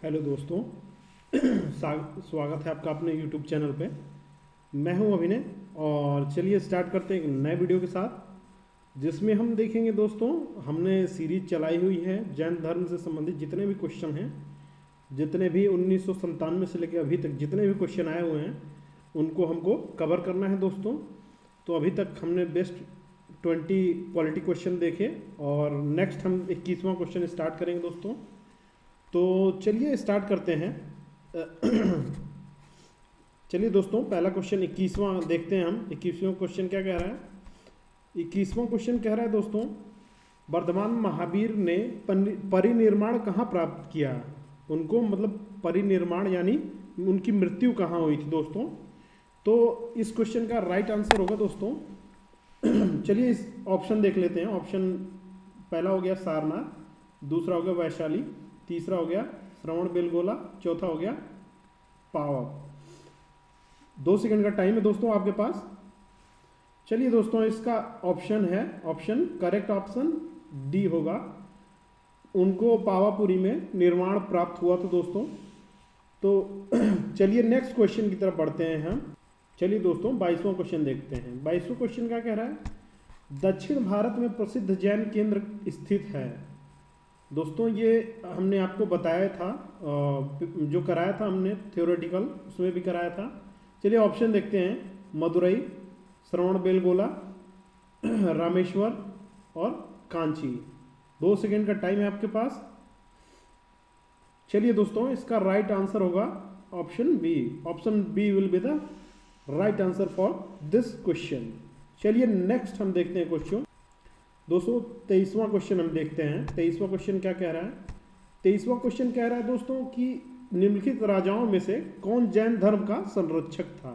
Hello दोस्तों। स्वागत है आपका अपने यूट्यूब चैनल पे। मैं हूं अभिनय और चलिए स्टार्ट करते हैं एक नए वीडियो के साथ, जिसमें हम देखेंगे दोस्तों, हमने सीरीज चलाई हुई है जैन धर्म से संबंधित जितने भी क्वेश्चन हैं, जितने भी 1997 से लेकर अभी तक जितने भी क्वेश्चन आए हुए हैं उनको हमको कवर करना है दोस्तों। तो अभी तक हमने बेस्ट 20 पॉलिटी क्वेश्चन देखे और नेक्स्ट हम 21वां क्वेश्चन स्टार्ट करेंगे दोस्तों। तो चलिए स्टार्ट करते हैं। चलिए दोस्तों, पहला क्वेश्चन 21वां देखते हैं हम। 21वां क्वेश्चन क्या कह रहा है? 21वां क्वेश्चन कह रहा है दोस्तों, वर्धमान महावीर ने परिनिर्माण कहाँ प्राप्त किया? उनको मतलब परिनिर्माण यानी उनकी मृत्यु कहाँ हुई थी दोस्तों? तो इस क्वेश्चन का राइट आंसर होगा दोस्तों चलिए इस ऑप्शन देख लेते हैं। ऑप्शन पहला हो गया सारनाथ, दूसरा हो गया वैशाली, तीसरा हो गया श्रवण बेलगोला, चौथा हो गया पावक। 2 सेकंड का टाइम है दोस्तों आपके पास। चलिए दोस्तों, इसका ऑप्शन है, ऑप्शन करेक्ट ऑप्शन डी होगा। उनको पावापुरी में निर्माण प्राप्त हुआ था दोस्तों। तो चलिए नेक्स्ट क्वेश्चन की तरफ बढ़ते हैं हम। चलिए दोस्तों 22वां क्वेश्चन देखते हैं। 22वां क्वेश्चन क्या कह रहा है? दक्षिण भारत में प्रसिद्ध जैन केंद्र स्थित है। दोस्तों ये हमने आपको बताया था, जो कराया था हमने थ्योरेटिकल, उसमें भी कराया था। चलिए ऑप्शन देखते हैं, मदुरई, श्रवण बेलगोला, रामेश्वर और कांची। 2 सेकंड का टाइम है आपके पास। चलिए दोस्तों, इसका राइट आंसर होगा option B. Option B will be the right answer for this question. चलिए नेक्स्ट हम देखते हैं क्वेश्चन दोस्तों। 23वां क्वेश्चन हम देखते हैं। 23वां क्वेश्चन क्या कह रहा है? 23वां क्वेश्चन कह रहा है दोस्तों कि निम्नलिखित राजाओं में से कौन जैन धर्म का संरक्षक था?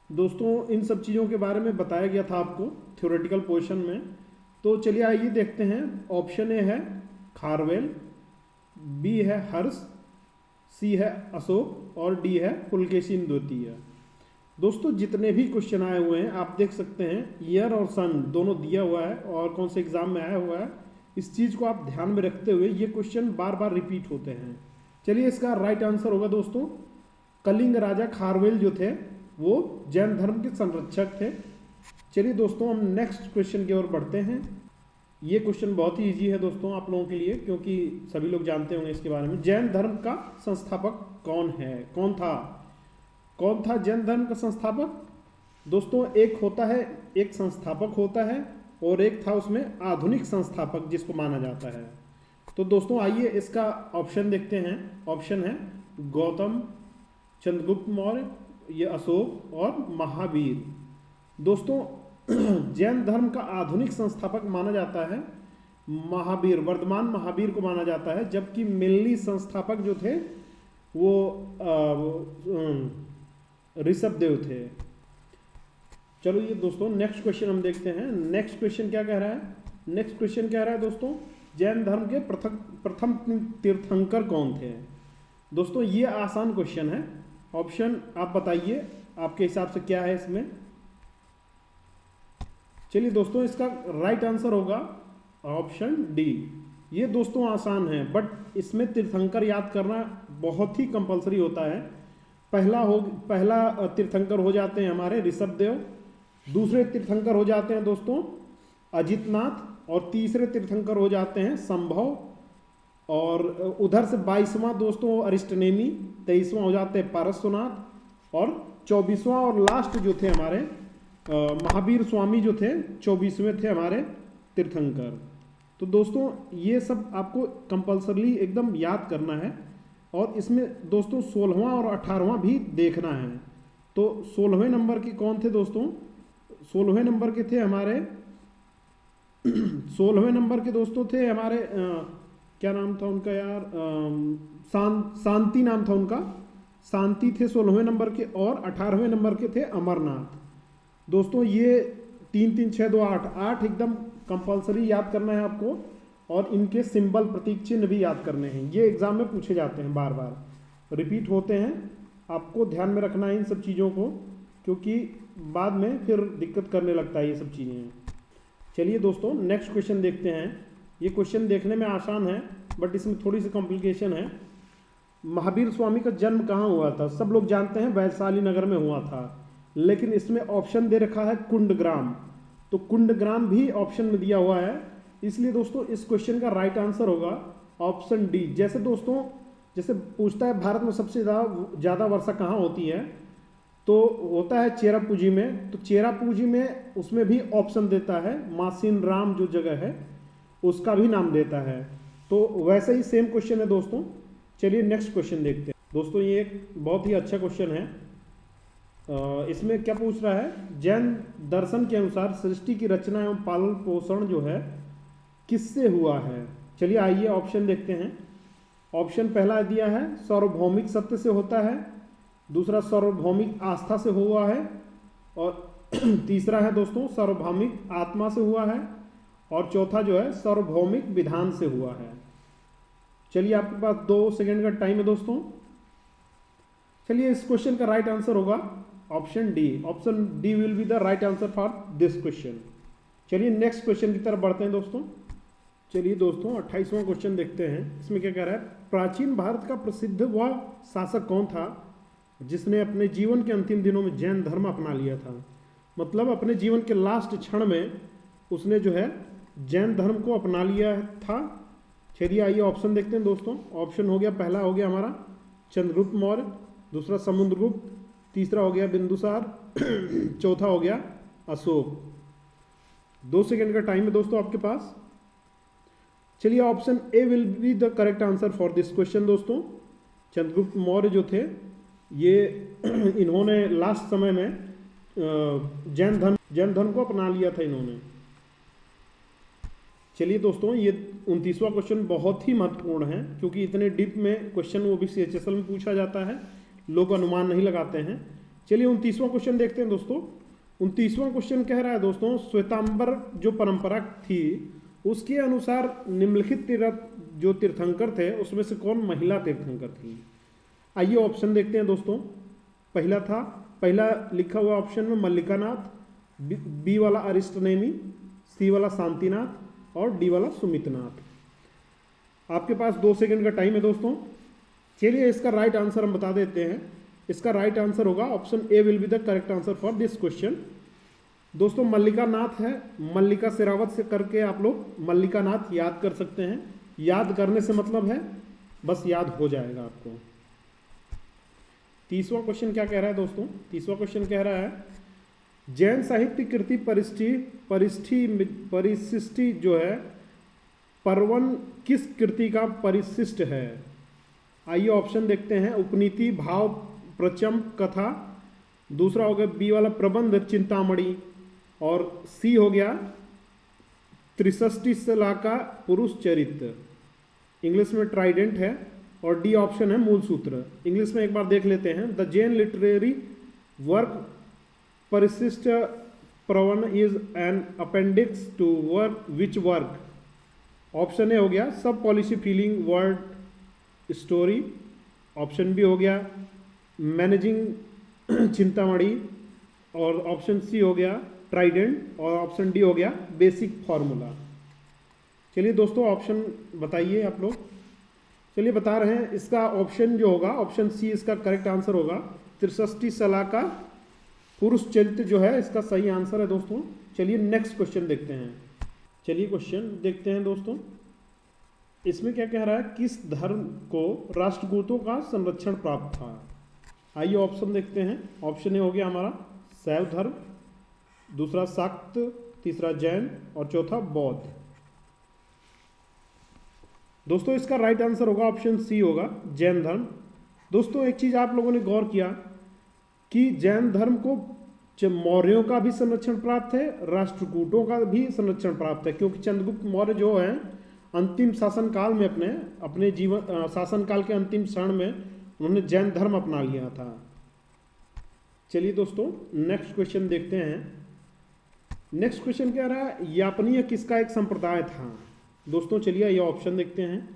दोस्तों इन सब चीज़ों के बारे में बताया गया था आपको थ्योरेटिकल पोर्शन में। तो चलिए आइए देखते हैं। ऑप्शन ए है खारवेल, बी है हर्ष, सी है अशोक और डी है पुलकेशिन द्वितीय। दोस्तों जितने भी क्वेश्चन आए हुए हैं आप देख सकते हैं, ईयर और सन दोनों दिया हुआ है और कौन से एग्जाम में आया हुआ है। इस चीज़ को आप ध्यान में रखते हुए ये क्वेश्चन बार बार रिपीट होते हैं। चलिए इसका राइट आंसर होगा दोस्तों, कलिंग राजा खारवेल जो थे वो जैन धर्म के संरक्षक थे। चलिए दोस्तों हम नेक्स्ट क्वेश्चन की ओर बढ़ते हैं। ये क्वेश्चन बहुत ही ईजी है दोस्तों आप लोगों के लिए, क्योंकि सभी लोग जानते होंगे इसके बारे में। जैन धर्म का संस्थापक कौन है? कौन था जैन धर्म का संस्थापक? दोस्तों एक संस्थापक होता है और एक था उसमें आधुनिक संस्थापक जिसको माना जाता है। तो दोस्तों आइए इसका ऑप्शन देखते हैं। ऑप्शन है गौतम, चंद्रगुप्त मौर्य, ये अशोक और महावीर। दोस्तों जैन धर्म का आधुनिक संस्थापक माना जाता है महावीर, वर्धमान महावीर को माना जाता है, जबकि मिल्ली संस्थापक जो थे वो ऋषभदेव थे। चलो ये दोस्तों नेक्स्ट क्वेश्चन हम देखते हैं। नेक्स्ट क्वेश्चन क्या कह रहा है? नेक्स्ट क्वेश्चन कह रहा है दोस्तों, जैन धर्म के प्रथम तीर्थंकर कौन थे? दोस्तों ये आसान क्वेश्चन है। ऑप्शन आप बताइए आपके हिसाब से क्या है इसमें। चलिए दोस्तों इसका राइट आंसर होगा ऑप्शन डी। ये दोस्तों आसान है, बट इसमें तीर्थंकर याद करना बहुत ही कंपलसरी होता है। पहला तीर्थंकर हो जाते हैं हमारे ऋषभदेव, दूसरे तीर्थंकर हो जाते हैं दोस्तों अजितनाथ और तीसरे तीर्थंकर हो जाते हैं संभव। और उधर से 22वां दोस्तों अरिष्टनेमी, 23वां हो जाते हैं पारस्वनाथ और 24वां और लास्ट जो थे हमारे महावीर स्वामी जो थे 24वें थे हमारे तीर्थंकर। तो दोस्तों ये सब आपको कंपल्सरली एकदम याद करना है और इसमें दोस्तों 16वां और 18वां भी देखना है। तो 16वें नंबर के कौन थे दोस्तों? 16वें नंबर के थे हमारे 16वें नंबर के दोस्तों थे हमारे क्या नाम था उनका यार, शांति नाम था उनका, शांति थे 16वें नंबर के। और 18वें नंबर के थे अमरनाथ। दोस्तों ये 3 3 6 2 8 8 एकदम कंपल्सरी याद करना है आपको, और इनके सिंबल प्रतीक चिन्ह भी याद करने हैं। ये एग्जाम में पूछे जाते हैं, बार बार रिपीट होते हैं। आपको ध्यान में रखना है इन सब चीज़ों को, क्योंकि बाद में फिर दिक्कत करने लगता है ये सब चीज़ें। चलिए दोस्तों नेक्स्ट क्वेश्चन देखते हैं। ये क्वेश्चन देखने में आसान है बट इसमें थोड़ी सी कॉम्प्लिकेशन है। महावीर स्वामी का जन्म कहाँ हुआ था? सब लोग जानते हैं वैशाली नगर में हुआ था, लेकिन इसमें ऑप्शन दे रखा है कुंडग्राम, तो कुंडग्राम भी ऑप्शन में दिया हुआ है, इसलिए दोस्तों इस क्वेश्चन का राइट आंसर होगा ऑप्शन डी। जैसे दोस्तों जैसे पूछता है भारत में सबसे ज़्यादा वर्षा कहाँ होती है, तो होता है चेरापूंजी में, तो चेरापूंजी में उसमें भी ऑप्शन देता है, मासिन राम जो जगह है उसका भी नाम देता है। तो वैसे ही सेम क्वेश्चन है दोस्तों। चलिए नेक्स्ट क्वेश्चन देखते हैं दोस्तों। ये एक बहुत ही अच्छा क्वेश्चन है। इसमें क्या पूछ रहा है, जैन दर्शन के अनुसार सृष्टि की रचना एवं पालन पोषण जो है किससे हुआ है? चलिए आइए ऑप्शन देखते हैं। ऑप्शन पहला दिया है सार्वभौमिक सत्य से होता है, दूसरा सार्वभौमिक आस्था से हुआ है, और तीसरा है दोस्तों सार्वभौमिक आत्मा से हुआ है, और चौथा जो है सार्वभौमिक विधान से हुआ है। चलिए आपके पास 2 सेकंड का टाइम है दोस्तों। चलिए इस क्वेश्चन का राइट आंसर होगा option D. Option D will be the right answer for this question. चलिए नेक्स्ट क्वेश्चन की तरफ बढ़ते हैं दोस्तों। चलिए दोस्तों 28वां क्वेश्चन देखते हैं। इसमें क्या कह रहा है, प्राचीन भारत का प्रसिद्ध वह शासक कौन था जिसने अपने जीवन के अंतिम दिनों में जैन धर्म अपना लिया था? मतलब अपने जीवन के लास्ट क्षण में उसने जो है जैन धर्म को अपना लिया था। चलिए आइए ऑप्शन देखते हैं दोस्तों। ऑप्शन हो गया, पहला हो गया हमारा चंद्रगुप्त मौर्य, दूसरा समुद्रगुप्त, तीसरा हो गया बिंदुसार, चौथा हो गया अशोक। 2 सेकंड का टाइम है दोस्तों आपके पास। चलिए option A will be the correct answer for this question दोस्तों। चंद्रगुप्त मौर्य जो थे ये इन्होंने लास्ट समय में जैन धर्म को अपना लिया था इन्होंने। चलिए दोस्तों ये 29वां क्वेश्चन बहुत ही महत्वपूर्ण है, क्योंकि इतने डीप में क्वेश्चन वो भी CHSL में पूछा जाता है, लोग अनुमान नहीं लगाते हैं। चलिए 29वां क्वेश्चन देखते हैं दोस्तों। 29वां क्वेश्चन कह रहा है दोस्तों, श्वेतांबर जो परंपरा थी उसके अनुसार निम्नलिखित जो तीर्थंकर थे उसमें से कौन महिला तीर्थंकर थी? आइए ऑप्शन देखते हैं दोस्तों। पहला लिखा हुआ ऑप्शन में मल्लिकानाथ, बी वाला अरिष्टनेमी, सी वाला शांतिनाथ और डी वाला सुमितनाथ। आपके पास 2 सेकंड का टाइम है दोस्तों। चलिए इसका राइट आंसर हम बता देते हैं। इसका राइट आंसर होगा option A will be the correct answer for this question. दोस्तों मल्लिका नाथ है, मल्लिका शेरावत से करके आप लोग मल्लिका नाथ याद कर सकते हैं। याद करने से मतलब है बस याद हो जाएगा आपको। 30वां क्वेश्चन क्या कह रहा है दोस्तों? 30वां क्वेश्चन कह रहा है जैन साहित्य कृति परिशिष्टि जो है परवन किस कृति का परिशिष्ट है? आइए ऑप्शन देखते हैं। उपनीति, भाव, प्रचम, कथा, दूसरा हो गया बी वाला प्रबंध चिंतामणि, और सी हो गया 63 शला का पुरुष चरित्र, इंग्लिश में ट्राइडेंट है, और डी ऑप्शन है मूल सूत्र। इंग्लिश में एक बार देख लेते हैं। The Jain literary work Parishishta Parvan is an appendix to work which work? Option A हो गया सब पॉलिसी फीलिंग वर्ड स्टोरी, ऑप्शन बी हो गया मैनेजिंग चिंतामणि, और ऑप्शन सी हो गया ट्राइडेंट, और ऑप्शन डी हो गया बेसिक फॉर्मूला। चलिए दोस्तों ऑप्शन बताइए आप लोग। चलिए बता रहे हैं, इसका ऑप्शन जो होगा ऑप्शन सी इसका करेक्ट आंसर होगा। 63 शला का पुरुष चरित्र जो है इसका सही आंसर है दोस्तों। चलिए नेक्स्ट क्वेश्चन देखते हैं। चलिए क्वेश्चन देखते हैं दोस्तों। इसमें क्या कह रहा है, किस धर्म को राष्ट्रकूटों का संरक्षण प्राप्त था? आइए ऑप्शन देखते हैं। ऑप्शन ए हो गया हमारा शैव धर्म, दूसरा शाक्त, तीसरा जैन और चौथा बौद्ध। दोस्तों इसका राइट आंसर होगा ऑप्शन सी होगा जैन धर्म। दोस्तों एक चीज आप लोगों ने गौर किया कि जैन धर्म को मौर्यों का भी संरक्षण प्राप्त है, राष्ट्रकूटों का भी संरक्षण प्राप्त है, क्योंकि चंद्रगुप्त मौर्य जो है अंतिम शासनकाल में अपने जीवन शासनकाल के अंतिम क्षण में उन्होंने जैन धर्म अपना लिया था। चलिए दोस्तों नेक्स्ट क्वेश्चन देखते हैं। नेक्स्ट क्वेश्चन क्या रहा है, यापनीय किसका एक संप्रदाय था? दोस्तों चलिए ये ऑप्शन देखते हैं।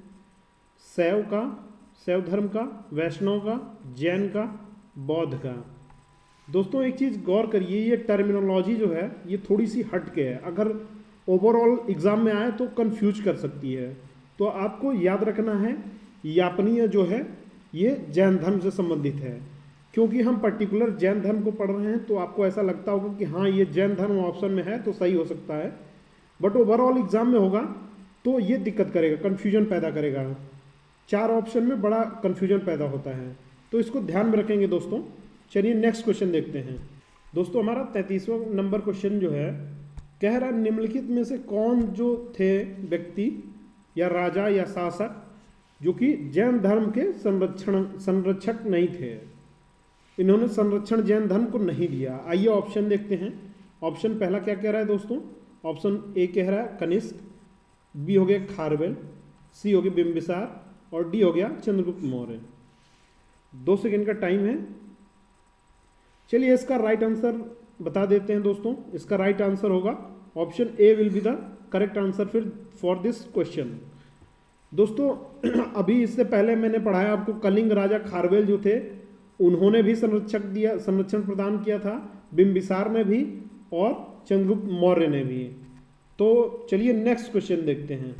शैव धर्म का, वैष्णव का, जैन का, बौद्ध का। दोस्तों एक चीज गौर करिए, ये टर्मिनोलॉजी जो है ये थोड़ी सी हट के है, अगर ओवरऑल एग्जाम में आए तो कंफ्यूज कर सकती है। तो आपको याद रखना है यापनीय जो है ये जैन धर्म से संबंधित है। क्योंकि हम पर्टिकुलर जैन धर्म को पढ़ रहे हैं तो आपको ऐसा लगता होगा कि हाँ ये जैन धर्म ऑप्शन में है तो सही हो सकता है, बट ओवरऑल एग्जाम में होगा तो ये दिक्कत करेगा, कन्फ्यूजन पैदा करेगा। 4 ऑप्शन में बड़ा कन्फ्यूजन पैदा होता है, तो इसको ध्यान में रखेंगे दोस्तों। चलिए नेक्स्ट क्वेश्चन देखते हैं दोस्तों। हमारा 33वां नंबर क्वेश्चन जो है कह रहा है निम्नलिखित में से कौन जो थे व्यक्ति या राजा या शासक जो कि जैन धर्म के संरक्षक नहीं थे, इन्होंने संरक्षण जैन धर्म को नहीं दिया। आइए ऑप्शन देखते हैं। ऑप्शन पहला क्या कह रहा है दोस्तों? ऑप्शन ए कह रहा है कनिष्क, बी हो गया खारवेल, सी हो गया बिंबिसार और डी हो गया चंद्रगुप्त मौर्य। 2 सेकंड का टाइम है। चलिए इसका राइट आंसर बता देते हैं दोस्तों। इसका राइट आंसर होगा option A will be the correct answer फिर फॉर दिस क्वेश्चन। दोस्तों अभी इससे पहले मैंने पढ़ाया आपको, कलिंग राजा खारवेल जो थे उन्होंने भी संरक्षण प्रदान किया था, बिंबिसार ने भी और चंद्रगुप्त मौर्य ने भी। तो चलिए नेक्स्ट क्वेश्चन देखते हैं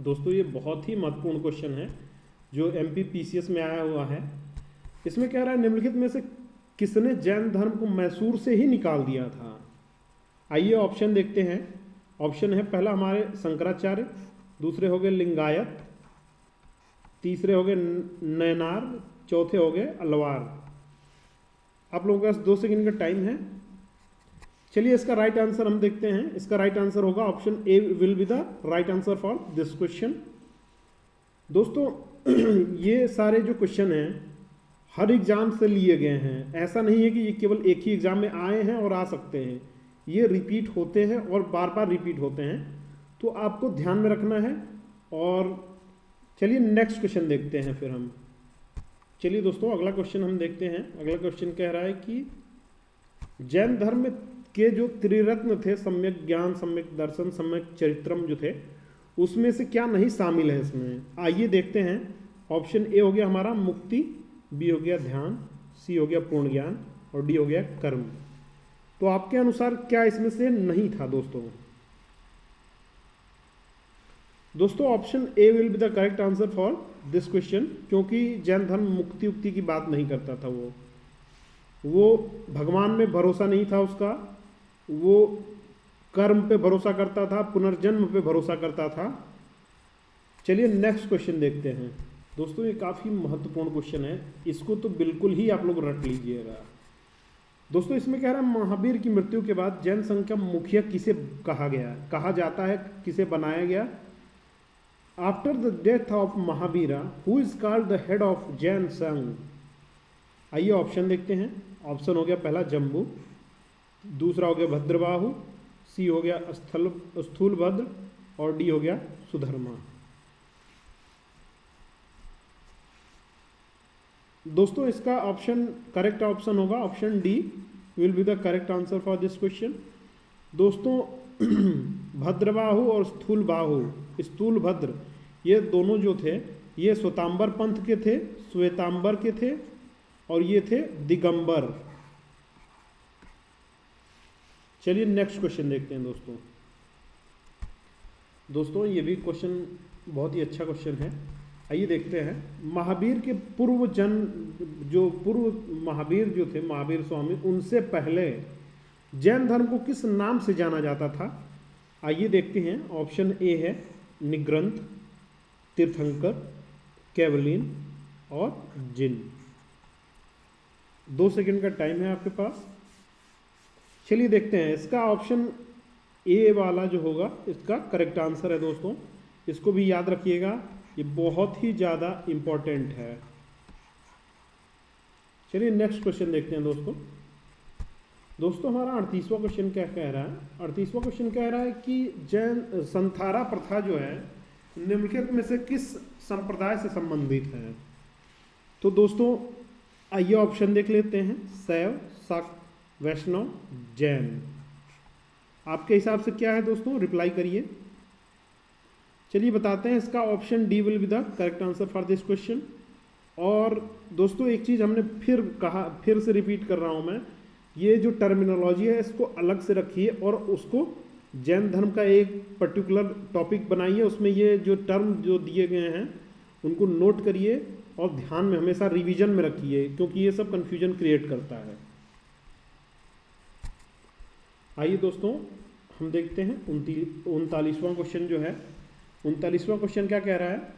दोस्तों। ये बहुत ही महत्वपूर्ण क्वेश्चन है जो MPPCS में आया हुआ है। इसमें कह रहा है निम्नलिखित में से किसने जैन धर्म को मैसूर से ही निकाल दिया था? आइए ऑप्शन देखते हैं। ऑप्शन है पहला हमारे शंकराचार्य, दूसरे हो गए लिंगायत, तीसरे हो गए नयनार, चौथे हो गए अलवार। आप लोगों के पास 2 सेकंड का टाइम है। चलिए इसका राइट आंसर हम देखते हैं। इसका राइट आंसर होगा option A will be the right answer for this question. दोस्तों ये सारे जो क्वेश्चन हैं हर एग्जाम से लिए गए हैं। ऐसा नहीं है कि ये केवल एक ही एग्जाम में आए हैं और आ सकते हैं, ये रिपीट होते हैं और बार बार रिपीट होते हैं, तो आपको ध्यान में रखना है। और चलिए नेक्स्ट क्वेश्चन देखते हैं फिर हम। चलिए दोस्तों अगला क्वेश्चन हम देखते हैं। अगला क्वेश्चन कह रहा है कि जैन धर्म के जो त्रिरत्न थे, सम्यक ज्ञान, सम्यक दर्शन, सम्यक चरित्रम जो थे, उसमें से क्या नहीं शामिल है इसमें? आइए देखते हैं। ऑप्शन ए हो गया हमारा मुक्ति, बी हो गया ध्यान, सी हो गया पूर्ण ज्ञान और डी हो गया कर्म। तो आपके अनुसार क्या इसमें से नहीं था दोस्तों? दोस्तों option A will be the correct answer for this question, क्योंकि जैन धर्म मुक्ति उक्ति की बात नहीं करता था। वो भगवान में भरोसा नहीं था उसका, वो कर्म पे भरोसा करता था, पुनर्जन्म पे भरोसा करता था। चलिए नेक्स्ट क्वेश्चन देखते हैं दोस्तों। ये काफ़ी महत्वपूर्ण क्वेश्चन है, इसको तो बिल्कुल ही आप लोग रट लीजिएगा। दोस्तों इसमें कह रहा है महावीर की मृत्यु के बाद जैन संघ का मुखिया किसे कहा जाता है, किसे बनाया गया? After the death of Mahavira who is called the head of Jain संघ? आइए ऑप्शन देखते हैं। ऑप्शन हो गया पहला जम्बू, दूसरा हो गया भद्रबाहु, सी हो गया स्थूलभद्र और डी हो गया सुधर्मा। दोस्तों इसका ऑप्शन करेक्ट ऑप्शन होगा option D will be the correct answer for this question. दोस्तों भद्रबाहु और स्थूलभद्र ये दोनों जो थे ये श्वेतांबर पंथ के थे, श्वेतांबर के थे और ये थे दिगंबर। चलिए नेक्स्ट क्वेश्चन देखते हैं दोस्तों ये भी क्वेश्चन बहुत ही अच्छा क्वेश्चन है। आइए देखते हैं। महावीर के पूर्व महावीर जो थे, महावीर स्वामी, उनसे पहले जैन धर्म को किस नाम से जाना जाता था? आइए देखते हैं। ऑप्शन ए है निग्रंथ, तीर्थंकर, केवलिन और जिन। 2 सेकंड का टाइम है आपके पास। चलिए देखते हैं। इसका ऑप्शन ए वाला जो होगा इसका करेक्ट आंसर है दोस्तों, इसको भी याद रखिएगा, ये बहुत ही ज़्यादा इम्पोर्टेंट है। चलिए नेक्स्ट क्वेश्चन देखते हैं दोस्तों हमारा 38वां क्वेश्चन क्या कह रहा है? 38वां क्वेश्चन कह रहा है कि जैन संथारा प्रथा जो है निम्नलिखित में से किस संप्रदाय से संबंधित है? तो दोस्तों आइए ऑप्शन देख लेते हैं। शैव, शाक्त, वैष्णव, जैन। आपके हिसाब से क्या है दोस्तों? रिप्लाई करिए। चलिए बताते हैं। इसका option D will be the correct answer for this question. और दोस्तों एक चीज़ हमने फिर से रिपीट कर रहा हूँ मैं, ये जो टर्मिनोलॉजी है इसको अलग से रखिए और उसको जैन धर्म का एक पर्टिकुलर टॉपिक बनाइए, उसमें ये जो टर्म जो दिए गए हैं उनको नोट करिए और ध्यान में हमेशा रिवीजन में रखिए, क्योंकि ये सब कन्फ्यूजन क्रिएट करता है। आइए दोस्तों हम देखते हैं 39वां क्वेश्चन जो है। 39वां क्वेश्चन क्या कह रहा है?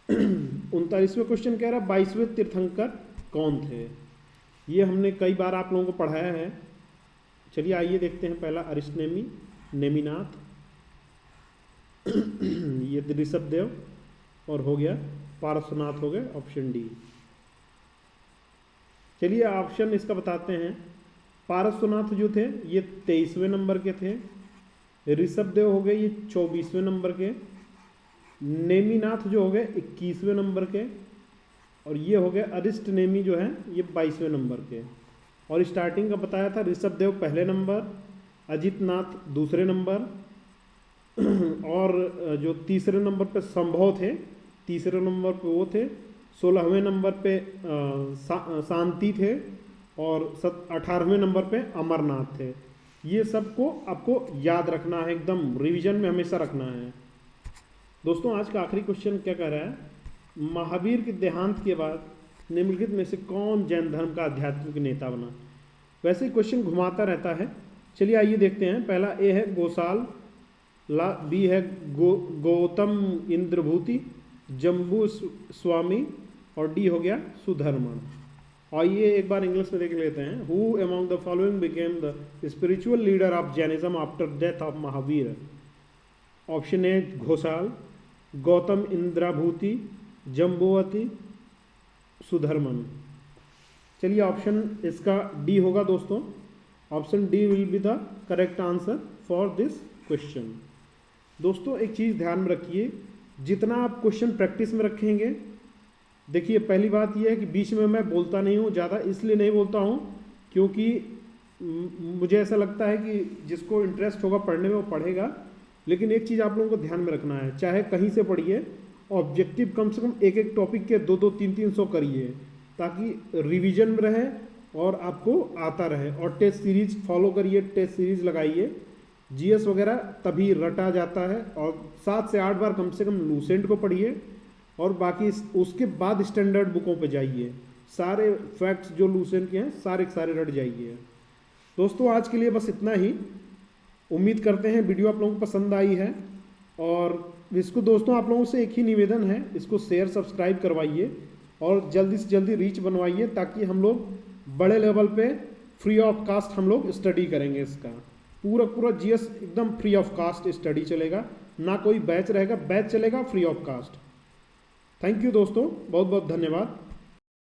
39वां क्वेश्चन कह रहा है 22वें तीर्थंकर कौन थे? ये हमने कई बार आप लोगों को पढ़ाया है। चलिए आइए देखते हैं। पहला अरिष्टनेमी, नेमिनाथ, ये ऋषभदेव, और हो गया पारसनाथ, हो गए ऑप्शन डी। चलिए ऑप्शन इसका बताते हैं। पारसनाथ जो थे ये 23वें नंबर के थे, ऋषभदेव हो गए ये 24वें नंबर के, नेमिनाथ जो हो गए 21वें नंबर के, और ये हो गए अरिष्टनेमी जो है ये 22वें नंबर के। और स्टार्टिंग का बताया था ऋषभदेव पहले नंबर, अजितनाथ दूसरे नंबर, और जो तीसरे नंबर पे संभव थे, तीसरे नंबर पे वो थे, 16वें नंबर पे शांति थे, और 18वें नंबर पे अमरनाथ थे। ये सबको आपको याद रखना है, एकदम रिवीजन में हमेशा रखना है। दोस्तों आज का आखिरी क्वेश्चन क्या कह रहा है? महावीर के देहांत के बाद निम्नलिखित में से कौन जैन धर्म का आध्यात्मिक नेता बना? वैसे क्वेश्चन घुमाता रहता है। चलिए आइए देखते हैं। पहला ए है गोसाल, बी है गौतम इंद्रभूति, जम्बू स्वामी, और डी हो गया सुधर्मन। और ये एक बार इंग्लिश में देख लेते हैं। Who among the following became the spiritual leader of Jainism after death of Mahavir? Option A Ghoshal, Gautam Indrabhuti, Jambuvati, Sudharman. चलिए ऑप्शन इसका डी होगा दोस्तों। Option D will be the correct answer for this question. दोस्तों एक चीज़ ध्यान में रखिए, जितना आप क्वेश्चन प्रैक्टिस में रखेंगे, देखिए पहली बात यह है कि बीच में मैं बोलता नहीं हूँ ज़्यादा, इसलिए नहीं बोलता हूँ क्योंकि मुझे ऐसा लगता है कि जिसको इंटरेस्ट होगा पढ़ने में वो पढ़ेगा। लेकिन एक चीज़ आप लोगों को ध्यान में रखना है, चाहे कहीं से पढ़िए, ऑब्जेक्टिव कम से कम एक एक टॉपिक के 2-2, 3-300 करिए, ताकि रिवीजन में रहे और आपको आता रहे। और टेस्ट सीरीज फॉलो करिए, टेस्ट सीरीज लगाइए, जीएस वगैरह तभी रटा जाता है। और 7 से 8 बार कम से कम लूसेंट को पढ़िए, और बाकी उसके बाद स्टैंडर्ड बुकों पे जाइए। सारे फैक्ट्स जो लूसेंट के हैं सारे सारे रट जाइए। दोस्तों आज के लिए बस इतना ही। उम्मीद करते हैं वीडियो आप लोगों को पसंद आई है, और इसको दोस्तों आप लोगों से एक ही निवेदन है, इसको शेयर सब्सक्राइब करवाइए और जल्दी से जल्दी रीच बनवाइए, ताकि हम लोग बड़े लेवल पे फ्री ऑफ कास्ट हम लोग स्टडी करेंगे। इसका पूरा जीएस एकदम फ्री ऑफ कास्ट स्टडी चलेगा, ना कोई बैच रहेगा, बैच चलेगा free of cost. Thank you दोस्तों, बहुत बहुत धन्यवाद।